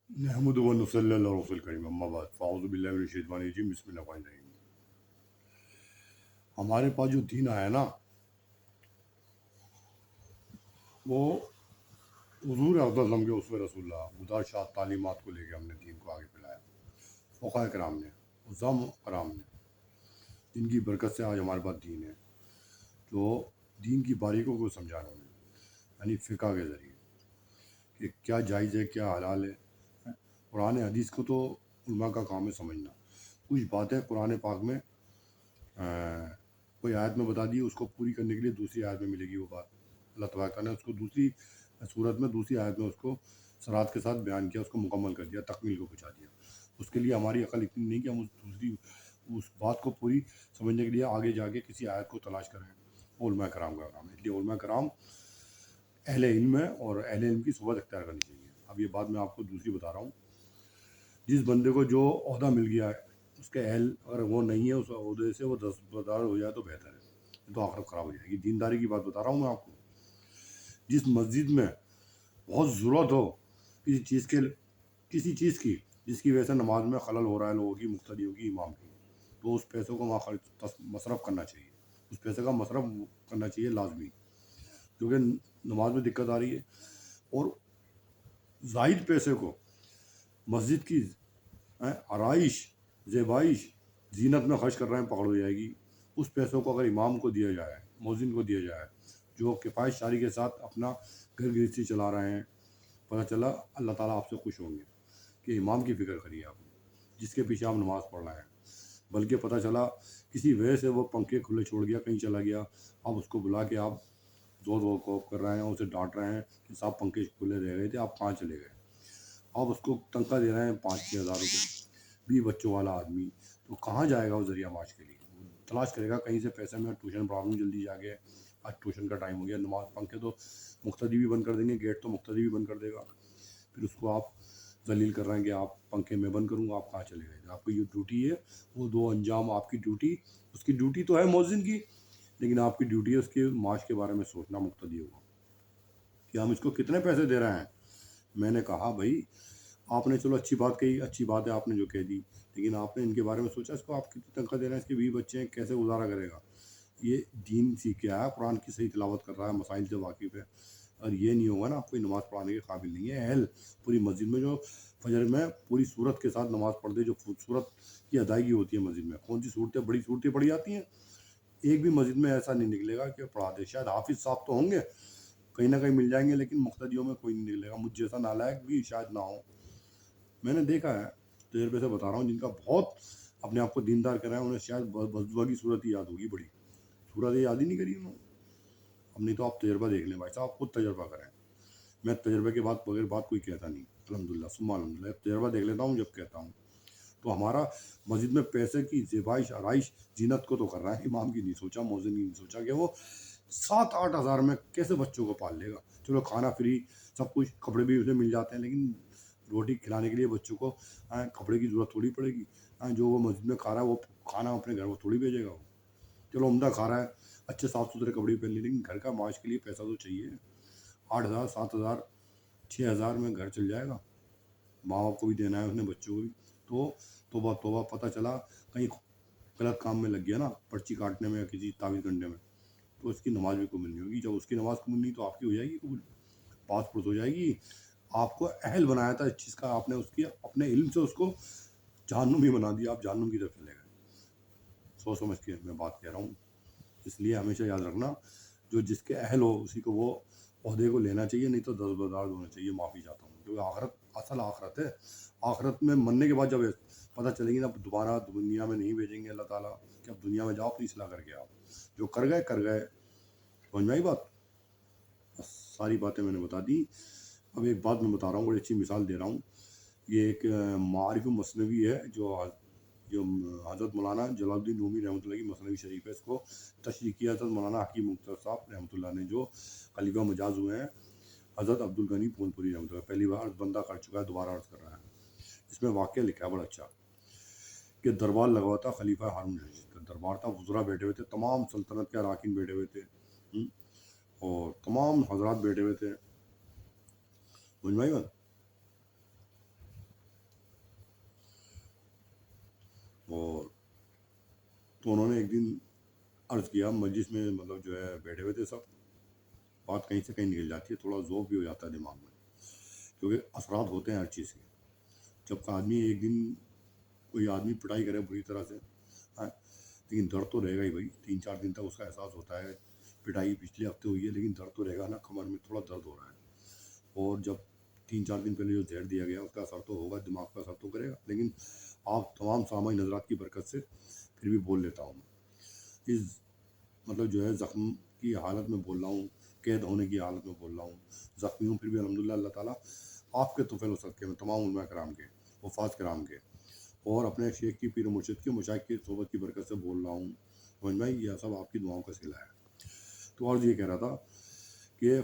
नहमदुहु व नुसल्ली अला रसूलिल करीम अम्मा बाद फ़अऊज़ु बिल्लाहि मिनश शैतानिर रजीम बिस्मिल्लाहिर रहमानिर रहीम। हमारे पास जो दीन आया ना, वो हुज़ूर अक़दस के उसवे रसूलुल्लाह मुदाशा तालीमात को लेके हमने दीन को आगे फैलाया। फ़ुक़हा कराम ने, उज़्ज़ाम कराम ने, जिनकी बरकत से आज हमारे पास दीन है, जो दीन की बारीकों को समझाना है, यानी फ़िक़्ह के ज़रिए कि क्या जायज़ है, क्या हलाल है। कुरान हदीस को तो उलमा का काम है समझना। कुछ बातें कुरान पाक में कोई आयत में बता दी, उसको पूरी करने के लिए दूसरी आयत में मिलेगी वो बात। अल्लाह तबारक ने उसको दूसरी सूरत में, दूसरी आयत में उसको सराहत के साथ बयान किया, उसको मुकम्मल कर दिया, तकमील को पहुँचा दिया। उसके लिए हमारी अकल इतनी नहीं कि हम उस बात को पूरी समझने के लिए आगे जाके किसी आयत को तलाश करें। उलमा कराम का काम है। इसलिए उलमा कराम अहले इल्म है और अहले इल्म की सोबत अख्तियार करनी चाहिए। अब ये बात मैं आपको दूसरी बता रहा हूँ। जिस बंदे को जो ओहदा मिल गया है, उसके अहल अगर वो नहीं है, उस ओहदे से वो दस्तबरदार हो जाए तो बेहतर है, नहीं तो आखिरत ख़राब हो जाएगी। दीनदारी की बात बता रहा हूँ मैं आपको। जिस मस्जिद में बहुत ज़रूरत हो किसी चीज़ की, जिसकी वजह से नमाज में खलल हो रहा है लोगों की, मुक्तदियों की, इमाम की, तो उस पैसों को वहाँ मसरफ़ करना चाहिए। उस पैसे का मसरफ़ करना चाहिए लाजमी, क्योंकि नमाज में दिक्कत आ रही है। और ज़ायद पैसे को मस्जिद की आराइश, ज़ेबाइश, ज़ीनत में खर्च कर रहे हैं, पकड़ हो जाएगी। उस पैसों को अगर इमाम को दिया जाए, मौज़िन को दिया जाए, जो किफ़ायत शारी के साथ अपना घर गृहस्थी चला रहे हैं, पता चला अल्लाह ताला आपसे खुश होंगे कि इमाम की फ़िक्र करिए आपने, जिसके पीछे आप नमाज़ पढ़ रहे हैं। बल्कि पता चला किसी वजह से वो पंखे खुले छोड़ गया, कहीं चला गया, आप उसको बुला के आप ज़ोर कोप कर रहे हैं, उसे डांट रहे हैं कि साहब पंखे खुले रह गए थे, आप कहाँ चले गए। आप उसको तनख्वाह दे रहे हैं 5-6 हज़ार रुपये, 20 बच्चों वाला आदमी, तो कहाँ जाएगा वो ज़रिया माश के लिए। तलाश करेगा कहीं से पैसे, मैं ट्यूशन पढ़ा लूँ जल्दी जाके, आज ट्यूशन का टाइम हो गया। नमाज पंखे तो मुक्तदी भी बंद कर देंगे, गेट तो मुक्तदी भी बंद कर देगा। फिर उसको आप जलील कर रहे हैं कि आप पंखे मैं बंद करूँगा, आप कहाँ चले गए। आपकी जो ड्यूटी है वो दो अंजाम, आपकी ड्यूटी, उसकी ड्यूटी तो है मौज़िन की, लेकिन आपकी ड्यूटी है उसके माश के बारे में सोचना मुक्तदियों को, कि हम इसको कितने पैसे दे रहे हैं। मैंने कहा भाई, आपने चलो अच्छी बात कही, अच्छी बात है आपने जो कह दी, लेकिन आपने इनके बारे में सोचा इसको आप कितनी तनख्वाह दे रहे हैं, इसके 20 बच्चे हैं, कैसे गुजारा करेगा। ये दीन सीख के आया, कुरान की सही तिलावत कर रहा है, मसाइल से वाकिफ़ है, और ये नहीं होगा ना, कोई नमाज़ पढ़ाने के काबिल नहीं है। अहल पूरी मस्जिद में जो फजर में पूरी सूरत के साथ नमाज़ पढ़ दे, जो सूरत की अदायगी होती है मस्जिद में, कौन सी सूरतें, बड़ी सूरतें पढ़ी जाती हैं, एक भी मस्जिद में ऐसा नहीं निकलेगा कि पढ़ा दे। शायद हाफिज़ साहब तो होंगे, कहीं ना कहीं मिल जाएंगे, लेकिन मुक्तदियों में कोई नहीं निकलेगा। मुझ जैसा नालायक भी शायद ना हो। मैंने देखा है, तजर्बे से बता रहा हूँ, जिनका बहुत अपने आप को दीनदार कर रहे हैं, उन्हें शायद बददुआ की सूरत ही याद होगी, बड़ी सूरत याद ही नहीं करी उन्होंने। अब नहीं तो आप तजर्बा देख लें भाई साहब, खुद तजर्बा करें। मैं तजर्बे के बाद बगैर बात कोई कहता नहीं, अल्हम्दुलिल्लाह सुम्मा अल्हम्दुलिल्लाह, तजर्बा देख लेता हूँ जब कहता हूँ। तो हमारा मस्जिद में पैसे की ज़ेबाइश, आराइश, जीनत को तो कर रहा है, इमाम की नहीं सोचा, मौज़िन की नहीं सोचा कि वो 7-8 हज़ार में कैसे बच्चों को पाल लेगा। चलो खाना फ्री, सब कुछ, कपड़े भी उसे मिल जाते हैं, लेकिन रोटी खिलाने के लिए बच्चों को कपड़े की ज़रूरत थोड़ी पड़ेगी। जो वो मस्जिद में खा रहा है, वो खाना अपने घर वो थोड़ी भेजेगा वो। चलो उम्दा खा रहा है, अच्छे साफ़ सुथरे कपड़े पहन लिए, लेकिन घर का माश के लिए पैसा तो चाहिए। 8 हज़ार, 7 हज़ार, 6 हज़ार में घर चल जाएगा। माँ बाप को भी देना है उसने, बच्चों को भी। तो तौबा तौबा, पता चला कहीं गलत काम में लग गया ना, पर्ची काटने में या किसी तावीज़ करने में, तो उसकी नमाज भी कबूल नहीं होगी। जब उसकी नमाज कबूल नहीं, तो आपकी हो जाएगी कबूल, पास पुरुष हो जाएगी। आपको अहल बनाया था इस चीज़ का, आपने उसकी अपने इल्म से उसको जहन्नुमी बना दिया, आप जहन्नुम की तरफ चले गए। सोच समझ के मैं बात कह रहा हूँ। इसलिए हमेशा याद रखना, जो जिसके अहल हो उसी को वो ओहदे को लेना चाहिए, नहीं तो दस्तबरदार होना चाहिए। माफ़ी चाहता हूँ, क्योंकि आखिरत असल आखिरत है। आखिरत में मरने के बाद जब पता चलेगी ना, दोबारा दुनिया में नहीं भेजेंगे अल्लाह ताला, कि अब दुनिया में जाओ अपनी इस्लाह करके आओ, जो कर गए कर गए। समझ में आई बात। बस सारी बातें मैंने बता दी। अब एक बात मैं बता रहा हूँ, बड़ी अच्छी मिसाल दे रहा हूँ। ये एक मारिफ मसनवी है, जो हज़रत मौलाना जलालुद्दीन रूमी रहमतुल्लाह की मसनवी शरीफ है। इसको तशरीह किया हज़रत मौलाना हकीम मुख्तर साहब रहमतुल्लाह ने, जो खलीफा मजाज हुए हैं हज़रत अब्दुल गनी पूनपुरी रहमतुल्लाह। पहली बार बंदा कर चुका है, दोबारा अर्ज़ कर रहा है। इसमें वाक़या लिखा है बड़ा अच्छा, कि दरबार लगा हुआ था खलीफा हारून रशीद का। दरबार था, वज़रा बैठे हुए थे, तमाम सल्तनत के अराकीन बैठे हुए थे, और तमाम हजरात बैठे हुए थे। समझ में आई बात। تو انہوں نے ایک دن عرض کیا مجلس میں، مطلب جو ہے بیٹھے ہوئے تھے سب، بات کہیں سے کہیں نکل جاتی ہے، تھوڑا ذوق بھی ہو جاتا ہے دماغ میں، کیونکہ اثرات ہوتے ہیں ہر چیز کے. جب آدمی ایک دن کوئی آدمی پٹائی کرے بری طرح سے، ہاں، لیکن درد تو رہے گا ہی بھائی. 3-4 دن تک اس کا احساس ہوتا ہے. پٹائی پچھلے ہفتے ہوئی ہے لیکن درد تو رہے گا نا، کمر میں تھوڑا درد ہو رہا ہے. اور جب 3-4 دن پہلے جو زہر دیا گیا اس کا اثر تو ہوگا، دماغ کا اثر تو کرے گا. لیکن آپ تمام سامعین نظرات کی برکت سے پھر بھی بول لیتا ہوں. اس مطلب جو ہے زخم کی حالت میں بول رہا ہوں، قید ہونے کی حالت میں بول رہا ہوں، زخمی ہوں، پھر بھی الحمدللہ اللہ تعالیٰ آپ کے طفیل و صدقے میں، تمام علماء کرام کے، حفاظ کرام کے، اور اپنے شیخ کی، پیر و مرشد کے، مشائخ کی صحبت کی برکت سے بول رہا ہوں. سمجھ میں یہ سب آپ کی دعاؤں کا صلہ ہے. تو عرض یہ کہہ رہا تھا کہ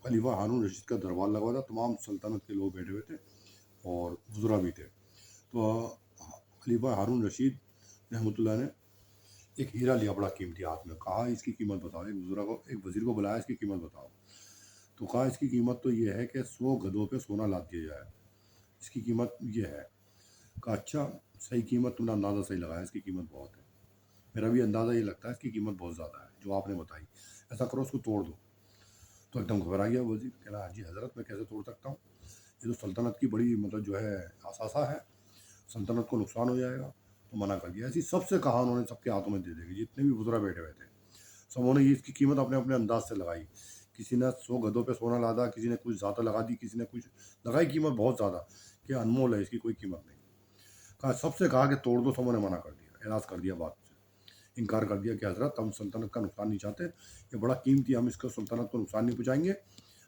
خلیفہ ہارون رشید کا دربار لگا تھا، تمام سلطنت کے لوگ بیٹھے ہوئے تھے اور وزراء بھی تھے. تو خلیفہ ہارون رشید رحمۃ اللہ نے ایک ہیرا لیا بڑا قیمتی ہاتھ میں. کہا اس کی قیمت بتاؤ. ایک وزیر کو بلایا، اس کی قیمت بتاؤ. تو کہا اس کی قیمت تو یہ ہے کہ 100 گدھوں پہ سونا لاد دیا جائے، اس کی قیمت یہ ہے. کہا اچھا، صحیح قیمت تم نے اندازہ صحیح لگایا، اس کی قیمت بہت ہے. میرا بھی اندازہ یہ لگتا ہے اس کی قیمت بہت زیادہ ہے جو آپ نے بتائی. ایسا کرو اس کو توڑ دو. تو ایک دم گھبرا گیا وزیر، کہہ رہا حاجی حضرت میں کیسے توڑ سکتا ہوں، یہ تو سلطنت کی بڑی مطلب جو ہے اثاثہ ہے، سلطنت کو نقصان ہو جائے گا. تو منع کر دیا. ایسی سب سے کہا انہوں نے، سب کے ہاتھوں میں دے دے گی. جتنے بھی وزراء بیٹھے ہوئے تھے سبوں نے اس کی قیمت اپنے اپنے انداز سے لگائی. کسی نے 100 گدھوں پہ سونا لادا، کسی نے کچھ زیادہ لگا دی، کسی نے کچھ لگائی قیمت بہت زیادہ کہ انمول ہے، اس کی کوئی قیمت نہیں. کہا سب سے کہا کہ توڑ دو. سبوں نے منع کر دیا، اعراض کر دیا، بات سے انکار کر دیا کہ حضرت ہم سلطنت کا نقصان نہیں چاہتے، یہ بڑا قیمتی، ہم اس کو سلطنت کو نقصان نہیں پہنچائیں گے،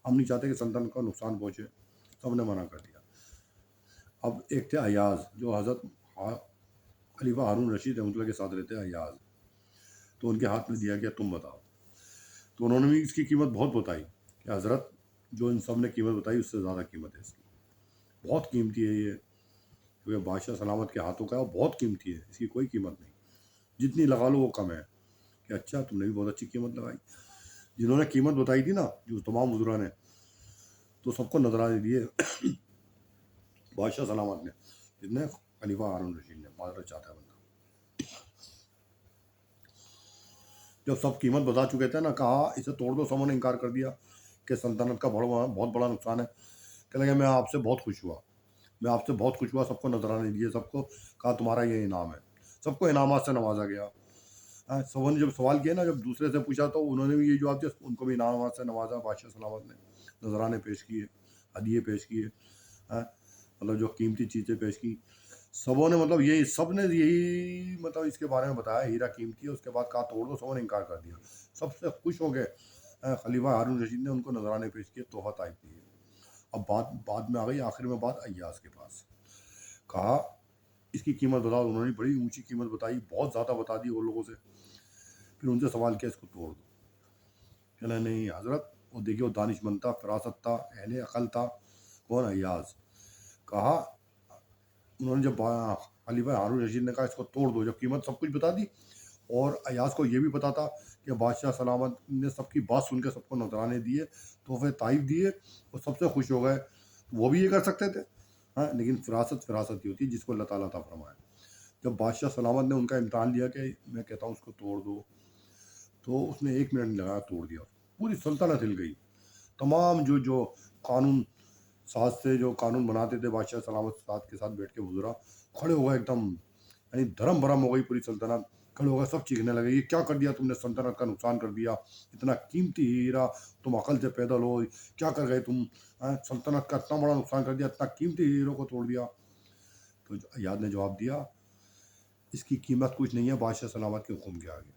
ہم نہیں چاہتے کہ سلطنت کو نقصان پہنچے. سب نے منع کر دیا. اب ایک تھے ایاز، جو حضرت خلیفہ ہارون رشید رحمۃ اللہ کے ساتھ رہتے ہیں، ایاز. تو ان کے ہاتھ میں دیا گیا، تم بتاؤ. تو انہوں نے بھی اس کی قیمت بہت بتائی کہ حضرت جو ان سب نے قیمت بتائی اس سے زیادہ قیمت ہے اس کی، بہت قیمتی ہے یہ، کیونکہ بادشاہ سلامت کے ہاتھوں کا ہے، بہت قیمتی ہے، اس کی کوئی قیمت نہیں، جتنی لگا لو وہ کم ہے. کہ اچھا، تم نے بھی بہت اچھی قیمت لگائی. جنہوں نے قیمت بتائی تھی نا، جو تمام وزراء نے، تو سب کو نظرانے دیے بادشاہ سلامت نے، جتنے خلیفہ ہارون رشید نے. معذرت چاہتا ہے بندہ. جب سب قیمت بتا چکے تھے نا، کہا اسے توڑ دو. سبوں نے انکار کر دیا کہ سلطنت کا بہت بڑا نقصان ہے. کہنے لگے میں آپ سے بہت خوش ہوا، میں آپ سے بہت خوش ہوا. سب کو نظرانے دیے، سب کو کہا تمہارا یہ انعام ہے. سب کو انعامات سے نوازا گیا. سبوں نے جب سوال کیا نا، جب دوسرے سے پوچھا تو انہوں نے بھی یہ جواب دیا، ان کو بھی انعامات سے نوازا بادشاہ سلامت نے. نذرانے پیش کیے، ہدیے پیش کیے، مطلب جو قیمتی چیزیں پیش کی. سبوں نے مطلب یہی، سب نے یہی مطلب اس کے بارے میں بتایا ہیرا قیمتی ہے. اس کے بعد کہا توڑ دو. سبوں نے انکار کر دیا. سب سے خوش ہو گئے. خلیفہ ہارون رشید نے ان کو نذرانے پیش کیے، تحفہ طائب کیے. اب بعد میں آ گئی، آخر میں بات ایاز کے پاس. کہا اس کی قیمت بتاؤ. انہوں نے بڑی اونچی قیمت بتائی، بہت زیادہ بتا دی وہ لوگوں سے. پھر ان سے سوال کیا، اس کو توڑ دو. کہنا نہیں حضرت، وہ دیکھیے وہ دانش مند تھا، فراست تھا، اہل عقل تھا. کون؟ ایاز. کہا انہوں نے جب خلیفہ ہارون رشید نے کہا اس کو توڑ دو، جب قیمت سب کچھ بتا دی، اور ایاز کو یہ بھی پتا تھا کہ بادشاہ سلامت نے سب کی بات سن کے سب کو نذرانے دیے، تحفے طائف دیے، وہ سب سے خوش ہو گئے. وہ بھی یہ کر سکتے تھے، لیکن فراست ہی ہوتی ہے جس کو اللہ تعالیٰ عطا فرمائے. جب بادشاہ سلامت نے ان کا امتحان لیا کہ میں کہتا ہوں اس کو توڑ دو، تو اس نے 1 منٹ نہیں لگایا، توڑ دیا. پوری سلطنت ہل گئی. تمام جو قانون ساز تھے، جو قانون بناتے تھے بادشاہ سلامت ساتھ کے ساتھ بیٹھ کے وزراء، کھڑے ہو گئے ایک دم، یعنی دھرم برم ہو گئی پوری سلطنت. کھڑے ہو گئے، سب چیخنے لگے یہ کیا کر دیا تم نے، سلطنت کا نقصان کر دیا، اتنا قیمتی ہیرا، تم عقل سے پیدل ہو، کیا کر گئے تم، سلطنت کا اتنا بڑا نقصان کر دیا، اتنا قیمتی ہیرو کو توڑ دیا. تو ایاز نے جواب دیا اس کی قیمت کچھ نہیں ہے بادشاہ سلامت کے حکم کے آگے.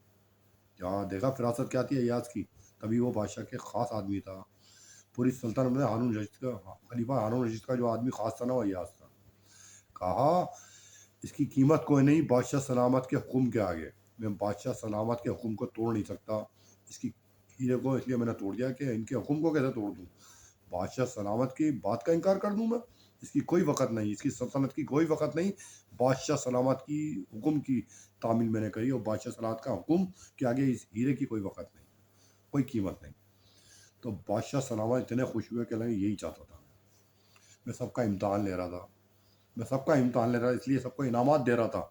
کیا دیکھا فراست کیا تھی ایاز کی. تبھی وہ بادشاہ کے خاص آدمی تھا. پوری سلطنت میں ہارون رشید کا، خلیفہ ہارون رشید کا جو آدمی خاص تھا نا، وہ ایاز تھا. کہا اس کی قیمت کوئی نہیں بادشاہ سلامت کے حکم کے آگے. میں بادشاہ سلامت کے حکم کو توڑ نہیں سکتا. اس کی ہیرے کو اس لیے میں نے توڑ دیا کہ ان کے حکم کو کیسے توڑ دوں. بادشاہ سلامت کی بات کا انکار کر دوں میں. اس کی کوئی وقت نہیں، اس کی سلطنت کی کوئی وقت نہیں. بادشاہ سلامت کی حکم کی تعمیل میں نے کری، اور بادشاہ سلامت کا حکم کے آگے اس ہیرے کی کوئی وقت نہیں، کوئی قیمت نہیں. تو بادشاہ سلامت اتنے خوش ہوئے کہ لگے یہی چاہتا تھا. میں سب کا امتحان لے رہا تھا، میں سب کا امتحان لے رہا تھا، اس لیے سب کو انعامات دے رہا تھا.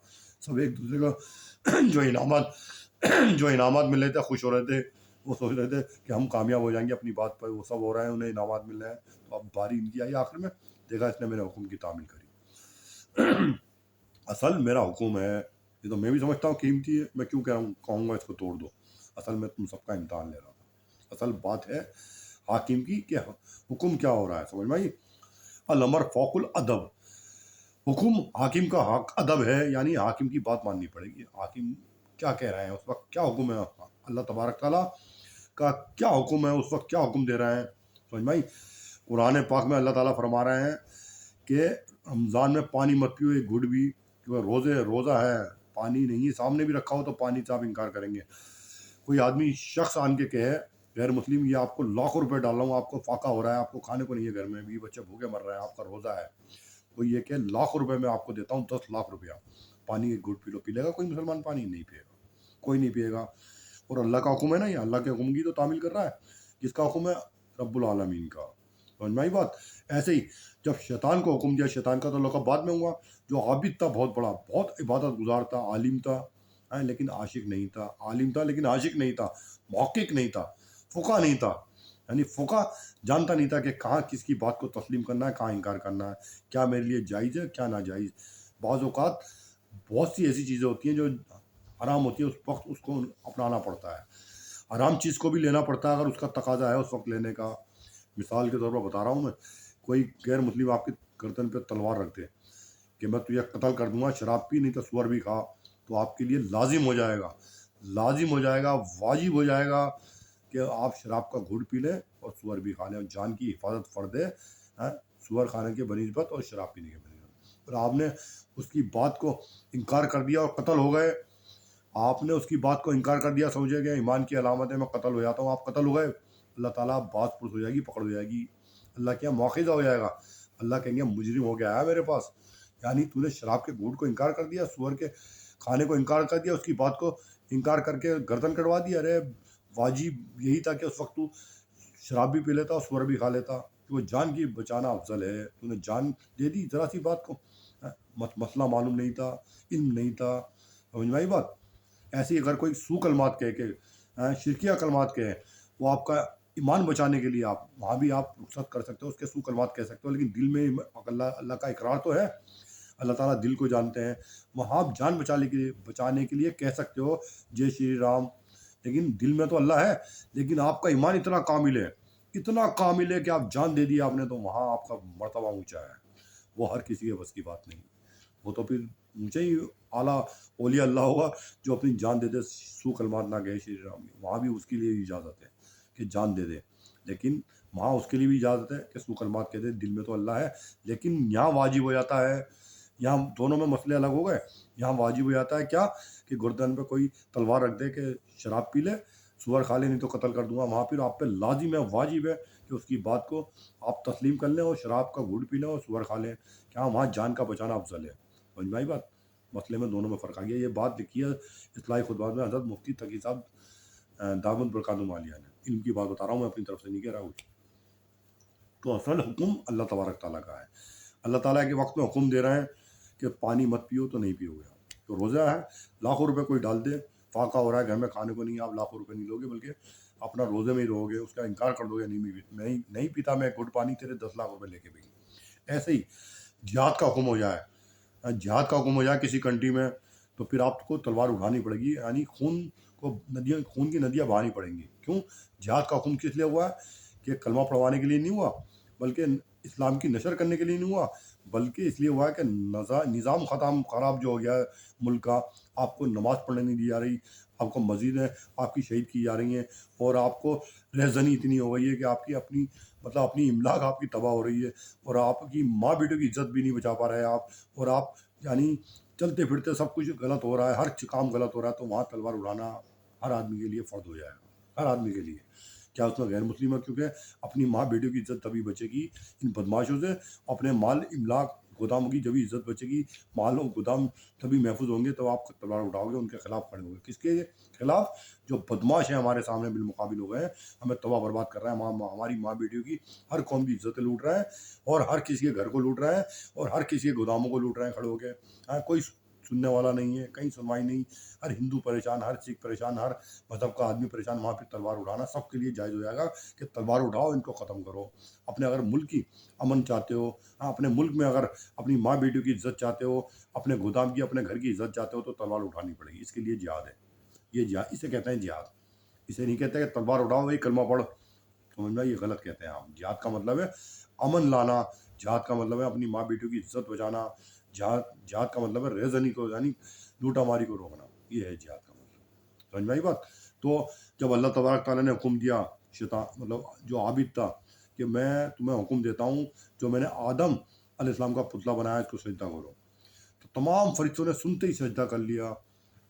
सब एक दूसरे का जो इनामात मिल रहे थे खुश हो रहे थे, वो सोच रहे थे कि हम कामयाब हो जाएंगे अपनी बात पर, वो सब हो रहा है, उन्हें इनामात मिल रहे हैं। तो अब बारी इनकी आई, आखिर में देखा इसने मेरे हुक्म की तामील करी। असल मेरा हुक्म है, ये तो मैं भी समझता हूँ कीमती है, मैं क्यों कह रहा हूँ कहूँगा इसको तोड़ दो। असल में तुम सबका इम्तहान ले रहा था। असल बात है हाकिम की कि हुक्म क्या हो रहा है, समझ में आई। अल अमर फौकुल अदब, हुक्म हाकिम का हक अदब है, यानी हाकिम की बात माननी पड़ेगी। हाकिम क्या कह रहे हैं उस वक्त, क्या हुक्म है अल्लाह तबारक ताला का, क्या हुक्म है उस वक्त, क्या हुक्म दे रहे हैं, समझ में आई। कुरान पाक में अल्लाह ताला फरमा रहे हैं कि रमज़ान में पानी मत पियो एक घुट भी, क्योंकि रोज़ा है, पानी नहीं है, सामने भी रखा हो तो पानी से आप इनकार करेंगे। कोई आदमी शख्स आन के कहे गैर मुस्लिम, ये आपको लाखों रुपए डाल रहा हूँ, आपको फाका हो रहा है, आपको खाने को नहीं है घर में, भी बच्चे भूखे मर रहे हैं, आपका रोज़ा है, कोई ये कहे लाखों रुपए मैं आपको देता हूँ, 10 लाख रुपया, पानी एक घुट पी लो, पी लेगा कोई मुसलमान? पानी नहीं पिएगा, कोई नहीं पिएगा। और अल्लाह का हुक्म है ना, ये अल्लाह के हुक्म की तो तामील कर रहा है। किसका हुक्म है? रब्बुल आलमीन का। समझ में आई बात। ऐसे ही जब शैतान को हुक्म दिया, शैतान का तो लक़ब बाद में हुआ, जो आबिद था, बहुत बड़ा, बहुत इबादत गुजार था, आलिम था, लेकिन आशिक नहीं था, आलिम था लेकिन आशिक नहीं था, मुहक्किक नहीं था, फ़ुक़हा नहीं था, यानी फ़ुक़हा जानता नहीं था कि कहाँ किसकी बात को तस्लीम करना है, कहाँ इनकार करना है, क्या मेरे लिए जायज़ है, क्या नाजायज़। बाज़ औक़ात बहुत सी ऐसी चीज़ें होती हैं जो हराम होती है, उस वक्त उसको अपनाना पड़ता है। हराम चीज़ को भी लेना पड़ता है अगर उसका तकाजा है उस वक्त लेने का। मिसाल के तौर पर बता रहा हूँ मैं, कोई गैर मुस्लिम आपकी गर्दन पे तलवार रख दे कि मैं तुझे कत्ल कर दूंगा, शराब पी नहीं तो सुअर भी खा, तो आपके लिए लाजिम हो जाएगा, लाजिम हो जाएगा, वाजिब हो जाएगा कि आप शराब का घूंट पी लें और सुअर भी खा लें, और जान की हिफाजत फ़र्ज़ है, सुअर खाने के बनिस्बत और शराब पीने के बनिस्बत। और आपने उसकी बात को इनकार कर दिया और कत्ल हो गए, आपने उसकी बात को इनकार कर दिया, समझे गए ईमान की अलामत है मैं कत्ल हो जाता हूँ, आप कत्ल हो गए, अल्लाह ताला बात पुरुष हो जाएगी, पकड़ हो जाएगी, अल्लाह क्या मौखिज़ा हो जाएगा, अल्लाह कहेंगे मुजरिम हो गया है मेरे पास, यानी तूने शराब के घूंट को इनकार कर दिया, सुअर के खाने को इनकार कर दिया, उसकी बात को इनकार करके गर्दन कटवा दी। अरे वाजिब यही था कि उस वक्त तू शराब भी पी लेता और सुअर भी खा लेता, तो जान की बचाना अफजल है, तूने जान दे दी ज़रा सी बात को। मसला मालूम नहीं था, इल्म नहीं था, समझ में आई बात। ऐसे ही अगर कोई सू कलमात कह के शिरकिया कलमात कहे, वो आपका ईमान बचाने के लिए आप वहाँ भी आप रुखसत कर सकते हो, उसके सू कलमात कह सकते हो, लेकिन दिल में अल्लाह अल्लाह का इकरार तो है, अल्लाह ताला दिल को जानते हैं, वहाँ आप जान बचाने के लिए कह सकते हो जय श्री राम, लेकिन दिल में तो अल्लाह है, लेकिन आपका ईमान इतना कामिल है, इतना कामिल है कि आप जान दे दी आपने, तो वहाँ आपका मर्तबा ऊँचा है, वो हर किसी के बस की बात नहीं। वो तो फिर ऊँचा ही आला औलिया अल्लाह होगा जो अपनी जान दे दे, सू कलमात ना कहे श्री राम, वहाँ भी उसके लिए इजाज़त है कि जान दे दे, लेकिन वहाँ उसके लिए भी इजाज़त है कि सू कलमात कह दे, दिल में तो अल्लाह है, लेकिन यहाँ वाजिब हो जाता है, यहाँ दोनों में मसले अलग हो गए। यहाँ वाजिब हो जाता है क्या कि गर्दन पे कोई तलवार रख दे कि शराब पी ले, सुअर खा ले नहीं तो कत्ल कर दूंगा, वहाँ फिर आप पे लाजिम है, वाजिब है कि उसकी बात को आप तस्लीम कर लें और शराब का घूंट पी लें और सुअर खा लें, क्या वहाँ जान का बचाना अफजल है। समझ में आई बात। मसले में दोनों में फ़र्क आ गया। ये बात लिखी है इस्लाही खुतबात में हज़रत मुफ्ती तकी साहब दामद बरकातुहू आलिया ने, इनकी बात बता रहा हूँ मैं, अपनी तरफ से नहीं कह रहा कुछ। तो असल हुक्म अल्लाह तबारक ताला का है। अल्लाह ताला के वक्त में हुक्म दे रहे हैं कि पानी मत पियो तो नहीं पियोगे आप, तो रोज़ा है, लाखों रुपए कोई डाल दे, फाका हो रहा है, घर में खाने को नहीं, आप लाखों रुपए नहीं लोगे, बल्कि अपना रोज़े में ही रहोगे, उसका इनकार कर दोगे, नहीं पीता मैं घुट पानी, तेरे 10 लाख रुपए लेके भी। ऐसे ही जिहाद का हुक्म हो जाए, जिहाद का हुक्म हो जाए किसी कंट्री में, तो फिर आपको तलवार उठानी पड़ेगी, यानी खून की नदियाँ बहानी पड़ेंगी। क्यों? जिहाद का हुक्म किस लिए हुआ है कि कलमा पढ़वाने के लिए नहीं हुआ, बल्कि इस्लाम की नशर करने के लिए नहीं हुआ, बल्कि इसलिए हुआ है कि निज़ाम ख़राब जो हो गया है मुल्क का, आपको नमाज़ पढ़ने नहीं दी जा रही, आपको मस्जिदें आपकी शहीद की जा रही हैं, और आपको रहज़नी इतनी हो गई है कि आपकी अपनी अपनी इमलाक आपकी तबाह हो रही है, और आपकी माँ बेटों की इज़्ज़त भी नहीं बचा पा रहे हैं आप, और आप यानी चलते फिरते सब कुछ गलत हो रहा है, हर काम गलत हो रहा है, तो वहाँ तलवार उड़ाना हर आदमी के लिए फ़र्ज हो जाएगा, हर आदमी के लिए। क्या उसमें गैर मुस्लिम है? क्योंकि अपनी माँ बेटियों की इज़्ज़त तभी बचेगी इन बदमाशों से, अपने माल इमलाक गोदामों की जब इज़्ज़त बचेगी, माल और गोदाम तभी महफूज होंगे, तो आप तलवार उठाओगे, उनके खिलाफ खड़े होंगे। किसके खिलाफ? जो बदमाश हैं हमारे सामने बिलमुकाबिल हो गए हैं, हमें तबाह बर्बाद कर रहा है, हमारी माँ बेटियों की, हर कौम की इज्जतें लूट रहा है, और हर किसी के घर को लूट रहा है, और हर किसी के गोदामों को लूट रहे हैं खड़े होकर। हाँ, कोई सुनने वाला नहीं है, कहीं सुनवाई नहीं, हर हिंदू परेशान, हर सिख परेशान, हर मज़हब का आदमी परेशान। वहाँ पे तलवार उठाना सबके लिए जायज़ हो जाएगा कि तलवार उठाओ, इनको ख़त्म करो। अपने अगर मुल्क की अमन चाहते हो, हाँ, अपने मुल्क में अगर अपनी माँ बेटियों की इज्जत चाहते हो, अपने गोदाम की, अपने घर की इज्जत चाहते हो, तो तलवार उठानी पड़ेगी। इसके लिए जिहाद है। ये जिहाद, इसे कहते हैं जिहाद। इसे नहीं कहते कि तलवार उठाओ, वही कलमा पढ़। समझ में, ये गलत कहते हैं आप। जिहाद का मतलब है अमन लाना। जिहाद का मतलब है अपनी माँ बेटियों की इज्जत बचाना। जिहाद जिहाद का मतलब है रेजनी को, यानी लूटामारी को रोकना। ये है जिहाद का मतलब। समझ में आई बात? तो जब अल्लाह तबारक ताला ने हुक्म दिया, शैतान मतलब जो आबिद था, कि मैं तुम्हें हुक्म देता हूँ, जो मैंने आदम अलैहिस्सलाम का पुतला बनाया, इसको सजदा करो, तो तमाम फरिश्तों ने सुनते ही सजदा कर लिया।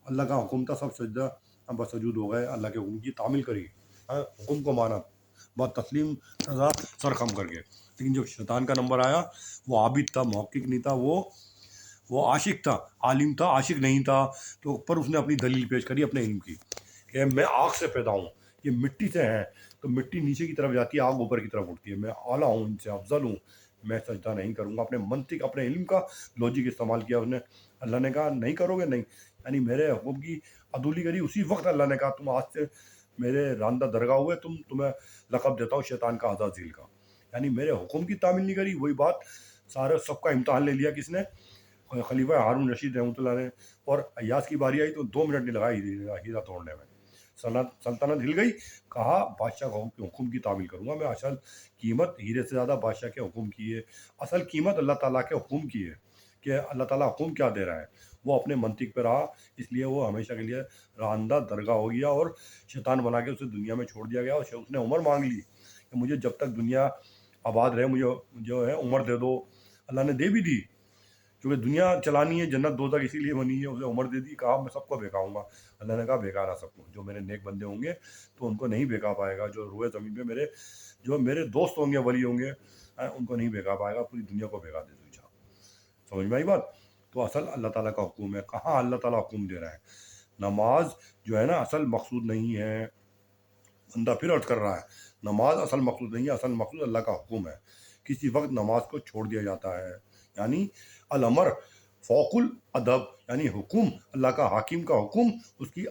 अल्लाह का हुक्म था, सब सजदा बस सजूद हो गए, अल्लाह के हुक्म की तामील करी, हुक्म को माना, बहुत तस्लीम रजा, सर खम करके। लेकिन जब शैतान का नंबर आया, वो आबिद था, मुहक्किक नहीं था, वो आशिक था, आलिम था, आशिक नहीं था। तो पर उसने अपनी दलील पेश करी अपने इल्म की, कि मैं आग से पैदा हूँ, ये मिट्टी से हैं, तो मिट्टी नीचे की तरफ जाती है, आग ऊपर की तरफ उठती है, मैं आला हूँ, इनसे अफजल हूँ, मैं सजदा नहीं करूँगा। अपने मंतिक, अपने इल्म का लॉजिक इस्तेमाल किया उसने। अल्लाह ने कहा नहीं करोगे, नहीं, यानी मेरे हुक्म की अदूली करी। उसी वक्त अल्लाह ने कहा तुम आज से मेरे रांदा दरगाह हुए, तुम्हें लक़ब देता हूँ शैतान का अज़ाज़ील का। यानी मेरे हुक्म की तामील नहीं करी। वही बात, सारे सबका इम्तहान ले लिया किसने? खलीफा हारून रशीद रहमतुल्लाह ने। और अय्यास की बारी आई तो 2 मिनट नहीं लगाई हीरा तोड़ने में। सल्तनत हिल गई। कहा बादशाह के हुक्म की तामील करूँगा मैं। असल कीमत हीरे से ज़्यादा बादशाह के हुक्म की है। असल कीमत अल्लाह ताला के हुक्म की है, कि अल्लाह ताला हुक्म क्या दे रहा है। वो अपने मंतिक पे रहा, इसलिए वो हमेशा के लिए रांदा दरगाह हो गया, और शैतान बना के उसे दुनिया में छोड़ दिया गया। और उसने उम्र मांग ली कि मुझे जब तक दुनिया आबाद रहे, मुझे जो है उम्र दे दो। अल्लाह ने दे भी दी, क्योंकि दुनिया चलानी है, जन्नत दोज़ख इसीलिए बनी है। उसे उम्र दे दी, कहा मैं सबको बेकाऊंगा। अल्लाह ने कहा बेकारा सबको, जो मेरे नेक बंदे होंगे तो उनको नहीं बेका पाएगा, जो रोए ज़मीन पे मेरे, जो मेरे दोस्त होंगे, वली होंगे, उनको नहीं बेका पाएगा, पूरी दुनिया को बेका दे दो। समझ में आई बात? तो असल अल्लाह ताला का हुक्म है। कहाँ अल्लाह ताला हुक्म दे रहा है? नमाज जो है ना, असल मकसूद नहीं है। बंदा फिर अर्ज कर रहा है, नमाज असल मकसूद नहीं है, असल मकसूद अल्लाह का हुक्म है। किसी वक्त नमाज को छोड़ दिया जाता है, यानी अल अमर फ़ौकुल अदब, यानी हुक्म, अल्लाह का, हाकिम का हुक्म, उसकी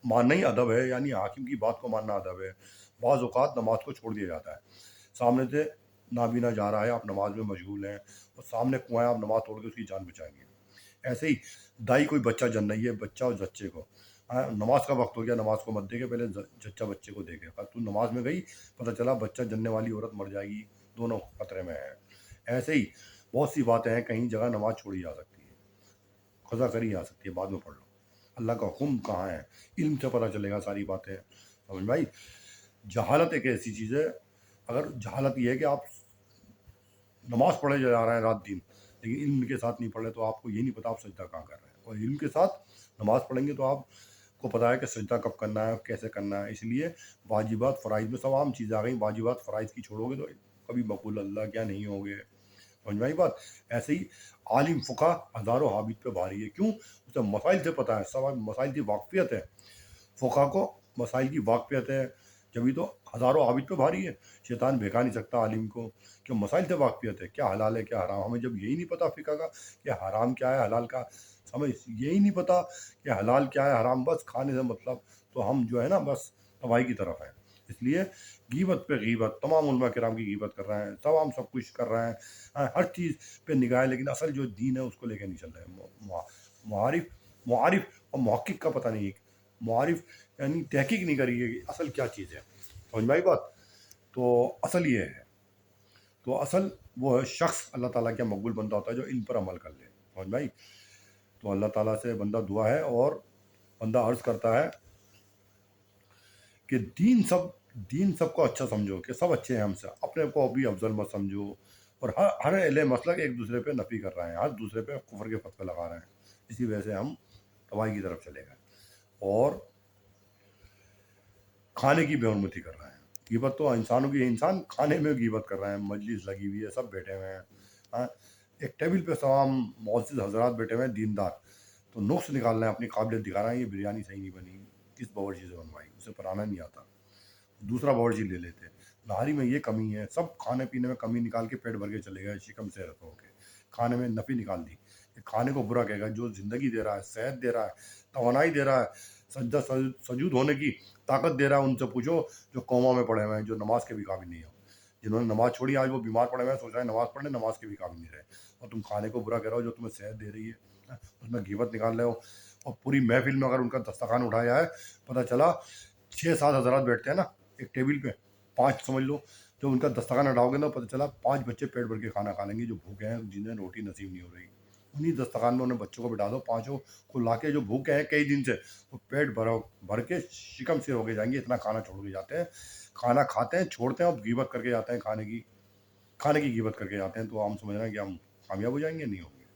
मानना ही अदब है, यानी हाकिम की बात को मानना अदब है। बाज़ औक़ात नमाज को छोड़ दिया जाता है। सामने से नाबीना जा रहा है, आप नमाज में मशगूल हैं, और सामने कुआं है, आप नमाज तोड़ के उसकी जान बचाएंगे। ऐसे ही दाई कोई बच्चा जन रही है, बच्चा और जच्चे को, नमाज का वक्त हो गया, नमाज को मत देके, पहले जच्चा बच्चे को देखे। तू नमाज में गई, पता चला बच्चा जनने वाली औरत मर जाएगी, दोनों खतरे में है। ऐसे ही बहुत सी बातें हैं, कहीं जगह नमाज छोड़ी जा सकती है, खज़ा करी जा सकती है, बाद में पढ़ लो। अल्लाह का हुक्म कहाँ है? इल्म से पता चलेगा सारी बातें। समझ भाई? जहालत एक ऐसी चीज़ है, अगर जहालत ये है कि आप नमाज पढ़े जा रहे हैं रात दिन, लेकिन इल्म के साथ नहीं पढ़ रहे, तो आपको ये नहीं पता आप सजदा कहाँ कर रहे हैं। और इल्म के साथ नमाज पढ़ेंगे तो आपको पता है कि सजदा कब करना है, कैसे करना है। इसलिए वाजिबात फ़राइज़ में सब आम चीज़ें आ गई। वाजिबात फ़राइज़ की छोड़ोगे तो कभी मकबूल अल्लाह क्या नहीं होंगे। समझ में आई बात? ऐसे ही आलिम फ़ुक़हा हज़ारों हाबिद पे भारी है। क्यों? उसे मसाइल से पता है, सब मसाइल की वाक़फ़ियत है। फ़ुक़हा को मसाइल की वाक़फ़ियत है, जभी तो हज़ारों आबिद पे भारी है। शैतान बहका नहीं सकता आलिम को, कि मसाइल से वाक़फ़ियत है, क्या हलाल है, क्या हराम। हमें जब यही नहीं पता फ़िक़्ह का कि हराम क्या है, हलाल का, हमें यही नहीं पता कि हलाल क्या है, हराम, बस खाने से मतलब, तो हम जो है ना बस तबाही की तरफ हैं। इसलिए गीबत पे गीबत, तमाम उलमा किराम की गीबत कर रहे हैं, तमाम सब कुछ कर रहे हैं, हर चीज़ पे निगाह है, लेकिन असल जो दीन है उसको लेके नहीं चल रहे हैं। मुआरिफ मुआरिफ और मुहक्किक का पता नहीं है। मुआरिफ यानी तहकीक नहीं करी है कि असल क्या चीज़ है। समझ में आई बात? तो असल ये है, तो असल वो है शख्स अल्लाह ताला का मकबूल बंदा होता है जो इन पर अमल कर ले। समझ में आई? तो अल्लाह ताला से बंदा दुआ है, और बंदा अर्ज़ करता है कि दीन सबको अच्छा समझो, कि सब अच्छे हैं हमसे, अपने को भी अफजल मत समझो। और हर अहले मसलक एक दूसरे पे नफ़ी कर रहे हैं, हर दूसरे पे कुफर के फतवे लगा रहे हैं। इसी वजह से हम तबाही की तरफ चले गए, और खाने की बेहुरमती कर रहे हैं। ग़ीबत तो इंसानों की, इंसान खाने में ग़ीबत कर रहे हैं। मजलिस लगी हुई है, सब बैठे हुए हैं, हाँ, एक टेबल पे तमाम मुअज़्ज़िज़ हज़रात बैठे हुए हैं, दीनदार, तो नुक्स निकाल रहे हैं, अपनी काबिलियत दिखा रहे हैं, ये बिरयानी सही नहीं बनी, किस बावर्ची से बनवाई, उसे बनाना नहीं आता, दूसरा बावर्ची ले लेते। नहारी में ये कमी है, सब खाने पीने में कमी निकाल के पेट भर के चले गए, शिकम से होके खाने में नफ़ी निकाल दी। खाने को बुरा कहेगा, जो ज़िंदगी दे रहा है, सेहत दे रहा है, तवानाई दे रहा है, सज्जा सजूद होने की ताकत दे रहा है, उनसे पूछो जो कोमा में पड़े हुए हैं, जो नमाज के भी काबिल नहीं हो। जिन्होंने नमाज छोड़ी आज वो बीमार पड़े हुए हैं, सोच रहे हैं नमाज पढ़ने, नमाज के भी काबिल नहीं रहे। और तुम खाने को बुरा कह रहे हो जो तुम्हें सेहत दे रही है, उसमें गीबत निकाल रहे हो। और पूरी महफिल में अगर उनका दस्तरखान उठाया है, पता चला 6-7 हज़रात बैठते हैं ना एक टेबल पे, 5 समझ लो, जो उनका दस्तरखान हटाओगे ना, पता चला 5 बच्चे पेट भर के खाना खा लेंगे जो भूखे हैं, जिन्हें रोटी नसीब नहीं हो रही। उन्हीं दस्तरखान में उन्हें बच्चों को बिठा दो, पाँचों को लाके, जो भूखे हैं कई दिन से, वो पेट भर के शिकम सिर होके जाएंगे, इतना खाना छोड़ के जाते हैं। खाना खाते हैं, छोड़ते हैं और गीबत करके जाते हैं, खाने की गीबत करके जाते हैं। तो हम समझ रहे हैं कि हम कामयाब हो जाएंगे? नहीं होंगे।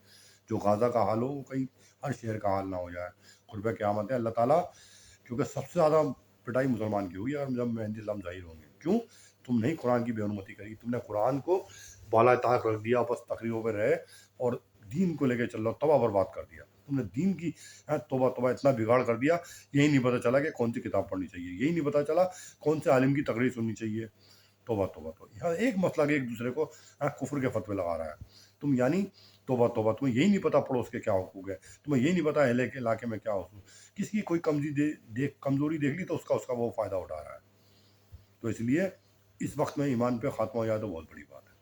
जो गाज़ा का हाल हो वो कहीं हर शहर का हाल ना हो जाए। कुर्बे क़यामत है। अल्लाह ताला, क्योंकि सबसे ज़्यादा पिटाई मुसलमान की होगी और जब मेहंदी इस्लाम ज़ाहिर होंगे। क्यों? तुम नहीं कुरान की बेहरमती करी, तुमने कुरान को बाला ताक रख दिया, बस तकरीरों पे रहे और दीन को लेके चल रहा, तबाह बर्बाद कर दिया तुमने। दीन की तौबा तौबा इतना बिगाड़ कर दिया, यही नहीं पता चला कि कौन सी किताब पढ़नी चाहिए, यही नहीं पता चला कौन से आलिम की तकरीर सुननी चाहिए। तौबा तौबा। तो यहाँ एक मसला कि एक दूसरे को कुफर के फतवे लगा रहा है। तुम यानी तौबा तौबा, तुम्हें यही नहीं पता पड़ोस के क्या हुकूक है, तुम्हें यही नहीं पता अहले के इलाके में क्या हुकूक, किसी की कोई कमजोरी देख ली तो उसका वो फ़ायदा उठा रहा है। तो इसलिए इस वक्त में ईमान पे ख़ात्मा हो जाए तो बहुत बड़ी बात है।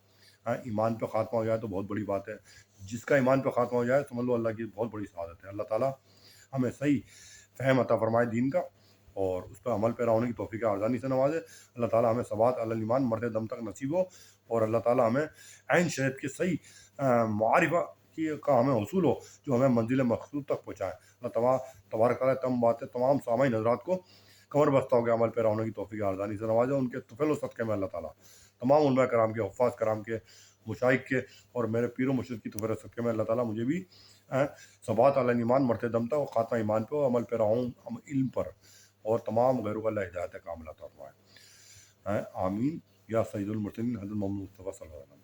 हाँ, ईमान पे ख़ात्मा हो जाए तो बहुत बड़ी बात है। जिसका ईमान पे ख़ात्मा हो जाए समझ लो अल्लाह की बहुत बड़ी सआदत है। अल्लाह ताला हमें सही फ़हम अता फ़रमाए दीन का और उस पर अमल पैरा होने की तौफ़ीक़ आर्ज़ानी से नवाज़े। अल्लाह ताला हमें सबात अलल ईमान मरते दम तक नसीब हो और अल्लाह ताला हमें ऐन शरीयत के सही मारिफ़ा का हमें हसूल हो, जो हमें मंज़िल मक़सूद तक पहुँचाए। अल्लाह तबारक तआला तमाम बातें तमाम सामाईन हज़रात को कमर बस्ता होकर अमल पैरा होने की तौफ़ीक़ आर्ज़ानी से नवाज़े। उनके तुफ़ैल व सदक़े में अल्लाह ताला तमाम उलमा कराम के, हुफ़्फ़ाज़ कराम के, मुशाइख के और मेरे पीर व मुर्शिद की तुफ़ैल व सदक़े में अल्लाह ताला मुझे भी सबात अलल ईमान मरते दम तक और ख़ात्मा ईमान पे अमल पैरा हूँ इल्म पर और तमाम गैरों को अल्लाह हिदायत कामिला अता फ़रमाए। आमीन या सय्यिदुल मुरसलीन हज़रत मोहम्मद मुस्तफ़ा सल्लल्लाहु अलैहि वसल्लम।